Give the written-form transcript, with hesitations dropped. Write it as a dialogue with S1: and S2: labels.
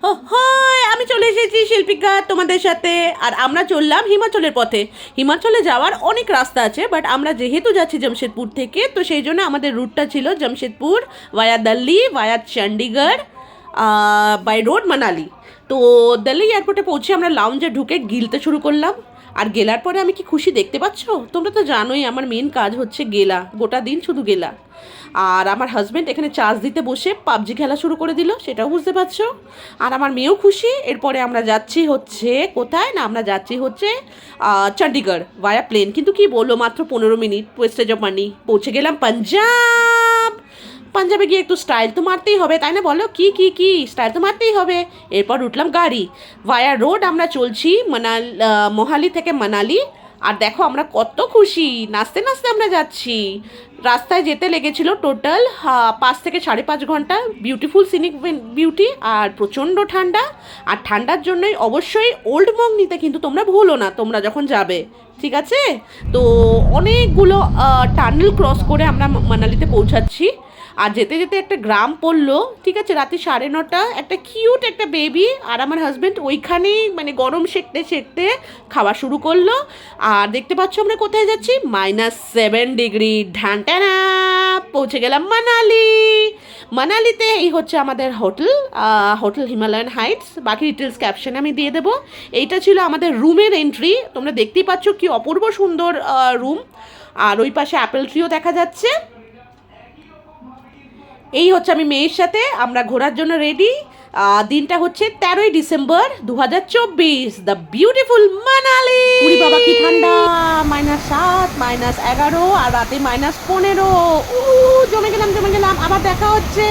S1: হয় আমি চলে এসেছি শিল্পিকা তোমাদের সাথে। আর আমরা চললাম হিমাচলের পথে। হিমাচলে যাওয়ার অনেক রাস্তা আছে, বাট আমরা যেহেতু যাচ্ছি জামশেদপুর থেকে, তো সেই জন্য আমাদের রুটটা ছিল জামশেদপুর ভায়া দিল্লি ভায়া চণ্ডীগড় বাই রোড মানালি। তো দিল্লি এয়ারপোর্টে পৌঁছে আমরা লাউঞ্জে ঢুকে গিলতে শুরু করলাম। আর গেলার পরে আমি কি খুশি দেখতে পাচ্ছ, তোমরা তো জানোই আমার মেন কাজ হচ্ছে গেলা, গোটা দিন শুধু গেলা। আর আমার হাজব্যান্ড এখানে চার্জ দিতে বসে পাবজি খেলা শুরু করে দিল, সেটাও বুঝতে পারছো। আর আমার মেয়েও খুশি। এরপরে আমরা যাচ্ছি হচ্ছে কোথায় না, আমরা যাচ্ছি হচ্ছে চণ্ডীগড় ভায়া প্লেন। কিন্তু কি বলবো, মাত্র 15 মিনিট ওয়েস্টেজ অফ মানি। পৌঁছে গেলাম পাঞ্জাব। পাঞ্জাবে গিয়ে একটু স্টাইল তো মারতেই হবে, তাই না বলো? কি স্টাইল তো মারতেই হবে। এরপর উঠলাম গাড়ি, ভায়া রোড আমরা চলছি মোহালি থেকে মানালি। আর দেখো আমরা কত খুশি, নাচতে নাচতে আমরা যাচ্ছি। রাস্তায় যেতে লেগেছিল টোটাল 5 থেকে 5.5 ঘন্টা। বিউটিফুল সিনিক বিউটি আর প্রচণ্ড ঠান্ডা। আর ঠান্ডার জন্যই অবশ্যই ওল্ড মং নিতে কিন্তু তোমরা ভুলো না তোমরা যখন যাবে, ঠিক আছে? তো অনেকগুলো টানেল ক্রস করে আমরা মানালিতে পৌঁছাচ্ছি। আর যেতে যেতে একটা গ্রাম পড়লো, ঠিক আছে, রাতে 9:30, একটা কিউট একটা বেবি আর আমার হাজব্যান্ড ওইখানেই মানে গরম সেঁকতে সেঁকতে খাওয়া শুরু করলো। আর দেখতে পাচ্ছ আমরা কোথায় যাচ্ছি, -7 ডিগ্রি। ঢানটানা পৌঁছে গেলাম মানালি। মানালিতে এই হচ্ছে আমাদের হোটেল, হোটেল হিমালয়ান হাইটস। বাকি ডিটেলস ক্যাপশনে আমি দিয়ে দেবো। এইটা ছিল আমাদের রুমের এন্ট্রি। তোমরা দেখতেই পাচ্ছ কি অপূর্ব সুন্দর রুম। আর ওই পাশে অ্যাপেল ট্রিও দেখা যাচ্ছে। এই হচ্ছে আমি মেয়ের সাথে, আমরা ঘোরার জন্য রেডি। দিনটা হচ্ছে 13ই ডিসেম্বর 2024, দ্য বিউটিফুল মানালি। উরি বাবা কি ঠান্ডা, -7 -11 আর রাতে -15। জমে গেলাম। আবার দেখা হচ্ছে।